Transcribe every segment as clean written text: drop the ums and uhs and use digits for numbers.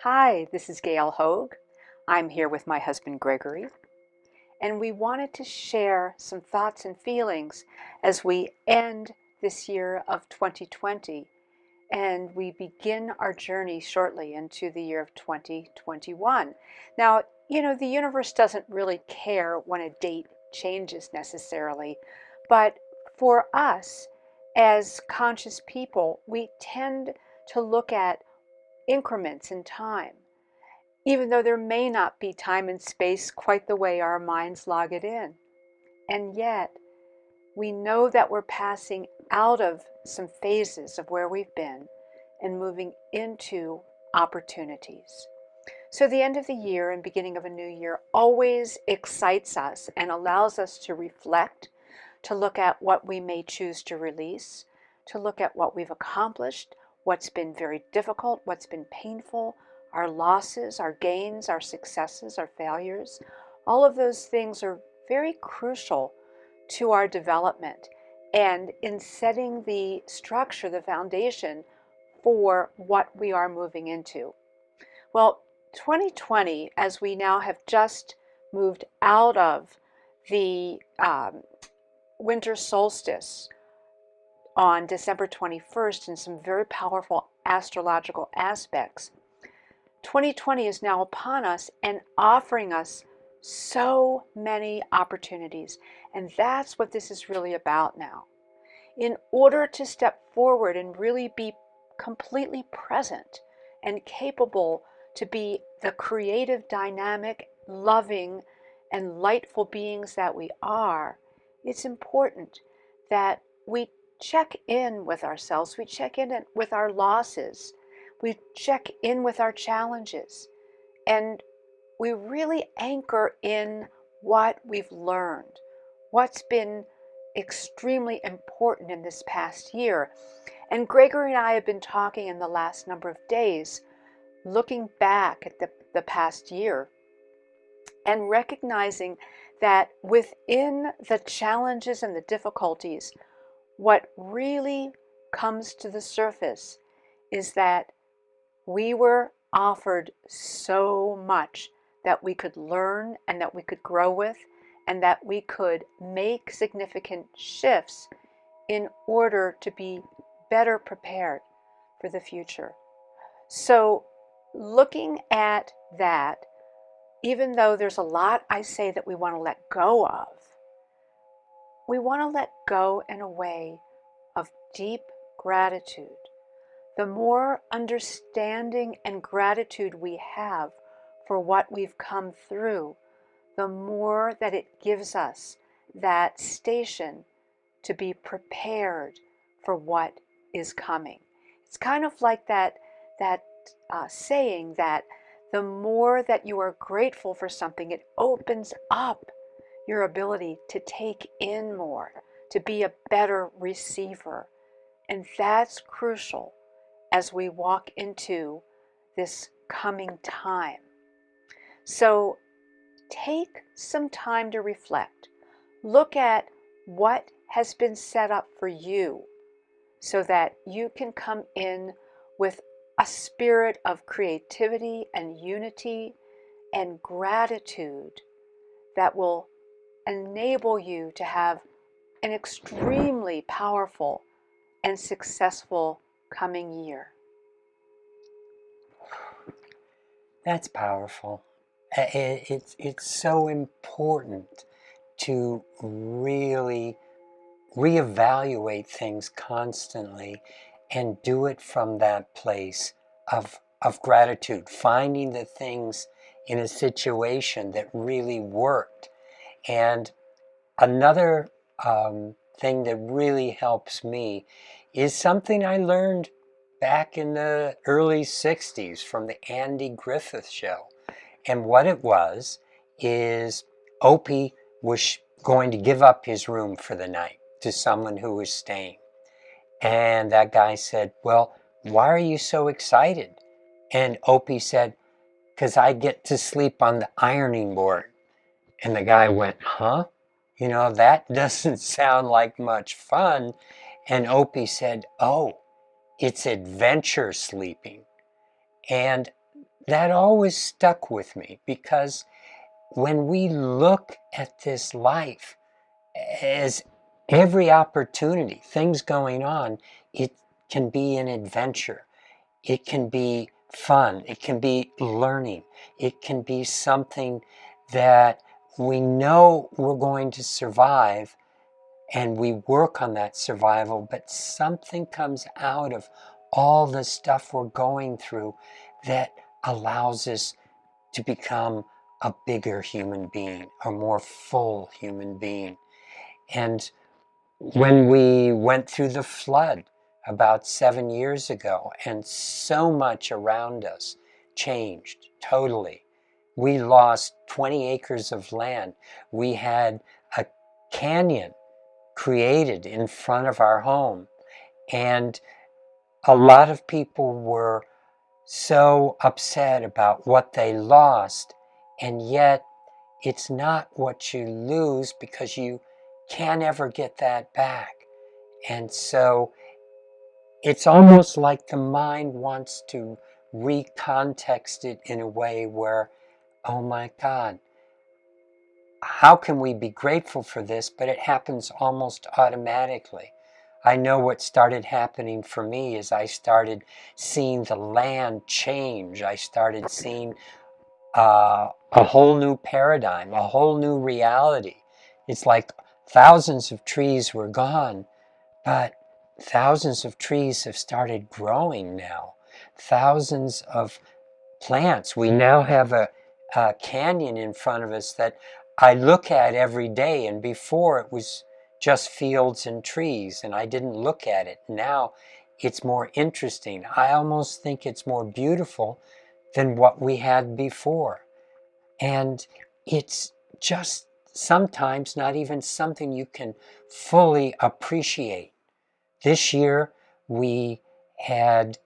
Hi, this is Gail Hogue. I'm here with my husband Gregory, and we wanted to share some thoughts and feelings as we end this year of 2020 and we begin our journey shortly into the year of 2021. Now, the universe doesn't really care when a date changes necessarily, but for us as conscious people, we tend to look at increments in time, even though there may not be time and space quite the way our minds log it in. And yet, we know that we're passing out of some phases of where we've been and moving into opportunities. So the end of the year and beginning of a new year always excites us and allows us to reflect, to look at what we may choose to release, to look at what we've accomplished, what's been very difficult, what's been painful, our losses, our gains, our successes, our failures. All of those things are very crucial to our development and in setting the structure, the foundation for what we are moving into. Well, 2020, as we now have just moved out of the winter solstice on December 21st in some very powerful astrological aspects, 2020 is now upon us and offering us so many opportunities. And that's what this is really about now. In order to step forward and really be completely present and capable to be the creative, dynamic, loving, and lightful beings that we are, it's important that we check in with ourselves, we check in with our losses, we check in with our challenges, and we really anchor in what we've learned, what's been extremely important in this past year. And Gregory and I have been talking in the last number of days, looking back at the past year and recognizing that within the challenges and the difficulties, what really comes to the surface is that we were offered so much that we could learn and that we could grow with, and that we could make significant shifts in order to be better prepared for the future. So looking at that, even though there's a lot I say that we want to let go of, we want to let go in a way of deep gratitude. The more understanding and gratitude we have for what we've come through, the more that it gives us that station to be prepared for what is coming. It's kind of like that saying that the more that you are grateful for something, it opens up your ability to take in more, to be a better receiver. And that's crucial as we walk into this coming time. So take some time to reflect. Look at what has been set up for you so that you can come in with a spirit of creativity and unity and gratitude that will enable you to have an extremely powerful and successful coming year. That's powerful. It's so important to really reevaluate things constantly and do it from that place of gratitude, finding the things in a situation that really worked. And another thing that really helps me is something I learned back in the early 60s from the Andy Griffith Show. And what it was is Opie was going to give up his room for the night to someone who was staying. And that guy said, "Well, why are you so excited?" And Opie said, "Because I get to sleep on the ironing board." And the guy went, "Huh? That doesn't sound like much fun." And Opie said, "Oh, it's adventure sleeping." And that always stuck with me, because when we look at this life as every opportunity, things going on, it can be an adventure. It can be fun. It can be learning. It can be something that we know we're going to survive, and we work on that survival, but something comes out of all the stuff we're going through that allows us to become a bigger human being, a more full human being. And when we went through the flood about 7 years ago, and so much around us changed totally. We lost 20 acres of land. We had a canyon created in front of our home, and a lot of people were so upset about what they lost, and yet it's not what you lose, because you can't ever get that back. And so it's almost like the mind wants to recontext it in a way where, oh my God, how can we be grateful for this? But it happens almost automatically. I know what started happening for me is I started seeing the land change. I started seeing a whole new paradigm, a whole new reality. It's like thousands of trees were gone, but thousands of trees have started growing now. Thousands of plants. We now have a canyon in front of us that I look at every day, and before it was just fields and trees, and I didn't look at it. Now it's more interesting. I almost think it's more beautiful than what we had before. And it's just sometimes not even something you can fully appreciate. This year we had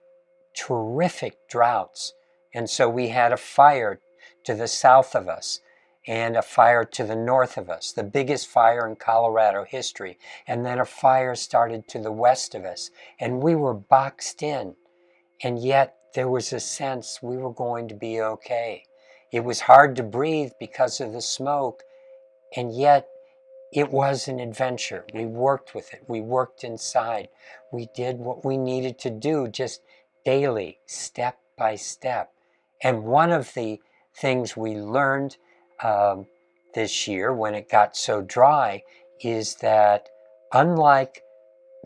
terrific droughts, and so we had a fire to the south of us and a fire to the north of us, the biggest fire in Colorado history, and then a fire started to the west of us, and we were boxed in, and yet there was a sense we were going to be okay. It was hard to breathe because of the smoke, and yet it was an adventure. We worked with it. We worked inside. We did what we needed to do, just daily, step by step. And one of the things we learned this year when it got so dry is that, unlike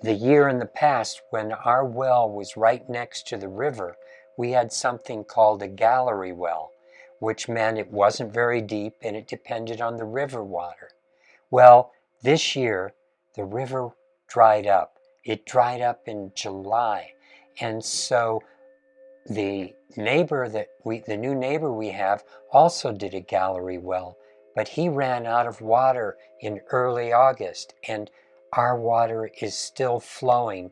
the year in the past when our well was right next to the river, we had something called a gallery well, which meant it wasn't very deep and it depended on the river water. Well, this year, the river dried up. It dried up in July. And so the new neighbor we have also did a gallery well, but he ran out of water in early August, and our water is still flowing,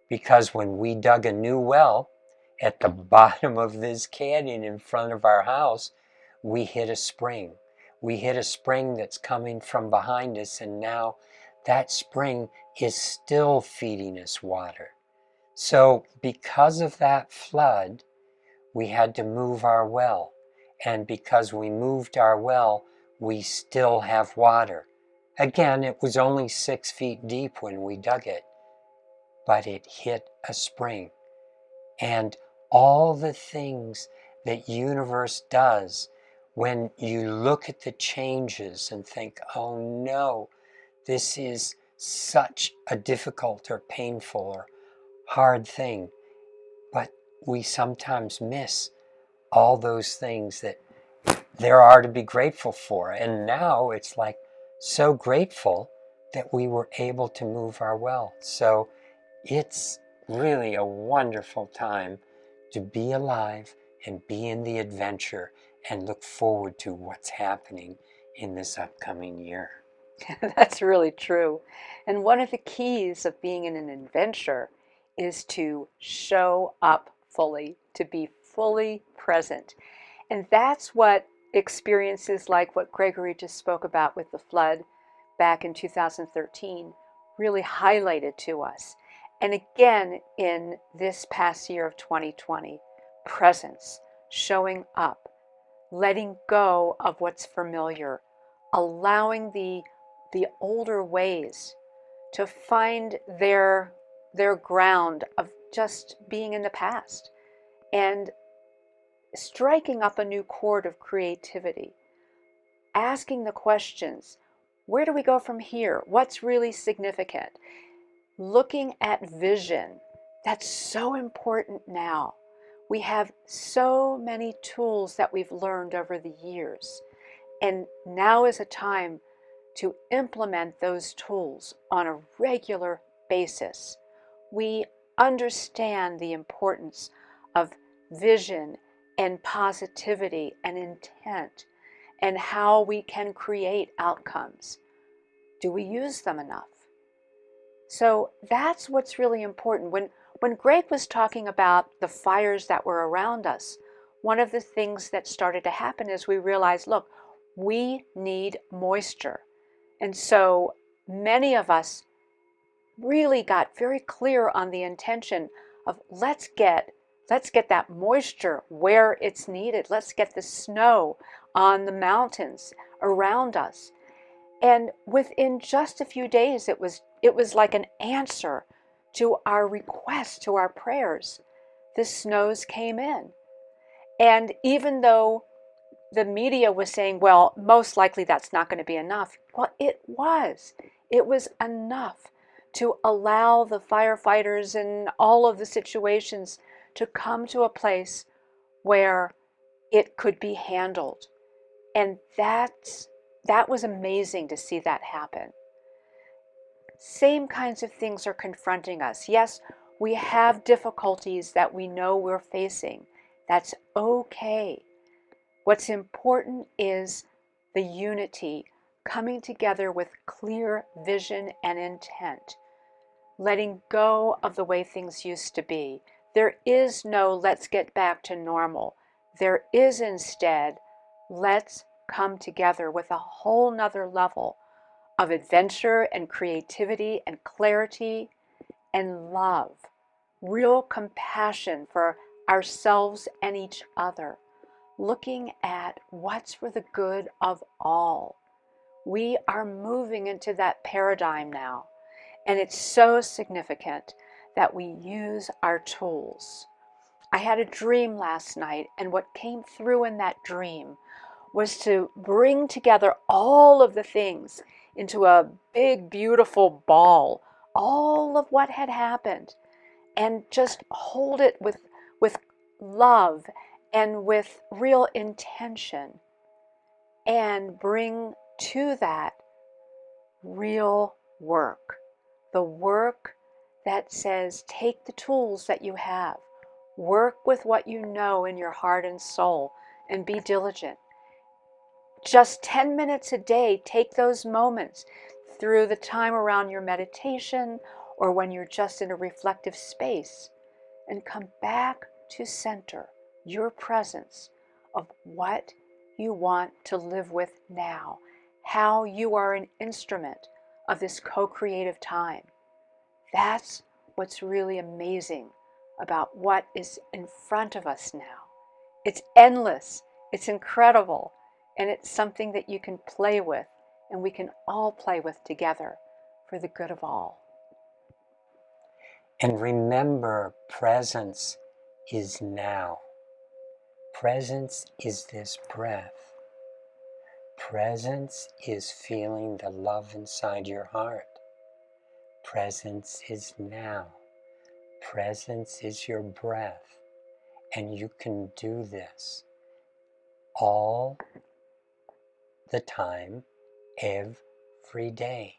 because when we dug a new well at the bottom of this canyon in front of our house, we hit a spring. We hit a spring that's coming from behind us, and now that spring is still feeding us water. So because of that flood, we had to move our well. And because we moved our well, we still have water. Again, it was only 6 feet deep when we dug it, but it hit a spring. And all the things that universe does, when you look at the changes and think, oh no, this is such a difficult or painful or hard thing, but we sometimes miss all those things that there are to be grateful for. And now it's like so grateful that we were able to move our well. So it's really a wonderful time to be alive and be in the adventure and look forward to what's happening in this upcoming year. That's really true. And one of the keys of being in an adventure is to show up fully, to be fully present. And that's what experiences like what Gregory just spoke about with the flood back in 2013 really highlighted to us. And again, in this past year of 2020, presence, showing up, letting go of what's familiar, allowing the older ways to find their ground of just being in the past, and striking up a new chord of creativity, asking the questions, where do we go from here? What's really significant? Looking at vision. That's so important now. We have so many tools that we've learned over the years, and now is a time to implement those tools on a regular basis. We understand the importance of vision and positivity and intent and how we can create outcomes. Do we use them enough? So that's what's really important. When Greg was talking about the fires that were around us, one of the things that started to happen is we realized, look, we need moisture. And so many of us really got very clear on the intention of let's get that moisture where it's needed. Let's get the snow on the mountains around us. And within just a few days, it was like an answer to our requests, to our prayers. The snows came in. And even though the media was saying, well, most likely that's not going to be enough, well, it was. It was enough to allow the firefighters and all of the situations to come to a place where it could be handled. And that was amazing to see that happen. Same kinds of things are confronting us. Yes, we have difficulties that we know we're facing. That's okay. What's important is the unity, coming together with clear vision and intent, letting go of the way things used to be. There is no let's get back to normal. There is instead, let's come together with a whole nother level of adventure and creativity and clarity and love, real compassion for ourselves and each other, looking at what's for the good of all. We are moving into that paradigm now, and it's so significant that we use our tools. I had a dream last night, and what came through in that dream was to bring together all of the things into a big, beautiful ball, all of what had happened, and just hold it with love and with real intention, and bring to that real work. The work that says, take the tools that you have, work with what you know in your heart and soul, and be diligent. Just 10 minutes a day, take those moments through the time around your meditation or when you're just in a reflective space, and come back to center your presence of what you want to live with now, how you are an instrument of this co-creative time. That's what's really amazing about what is in front of us now. It's endless, it's incredible, and it's something that you can play with, and we can all play with together for the good of all. And remember, presence is now. Presence is this breath. Presence is feeling the love inside your heart. Presence is now. Presence is your breath. And you can do this all the time, every day.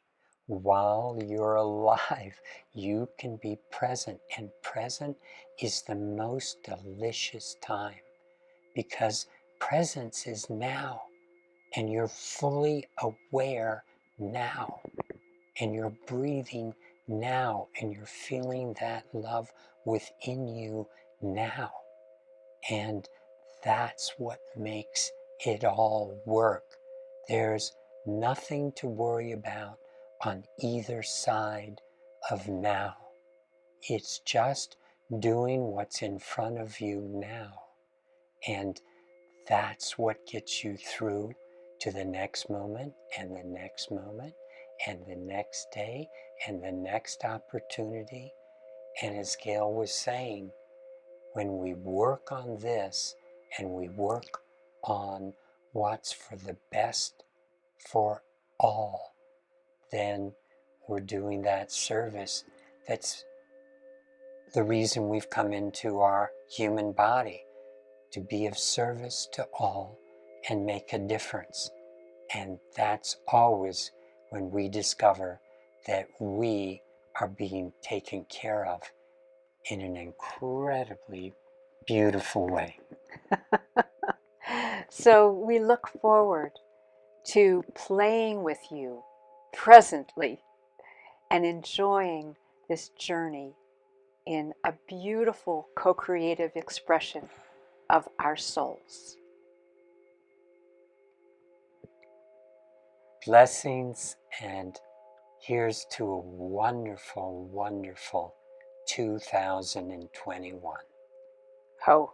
While you're alive, you can be present. And present is the most delicious time, because presence is now. And you're fully aware now. And you're breathing now. And you're feeling that love within you now. And that's what makes it all work. There's nothing to worry about on either side of now. It's just doing what's in front of you now. And that's what gets you through to the next moment and the next moment and the next day and the next opportunity. And as Gail was saying, when we work on this and we work on what's for the best for all, then we're doing that service. That's the reason we've come into our human body, to be of service to all and make a difference. And that's always when we discover that we are being taken care of in an incredibly beautiful way. So we look forward to playing with you presently and enjoying this journey in a beautiful co-creative expression of our souls. Blessings, and here's to a wonderful, wonderful 2021. Ho.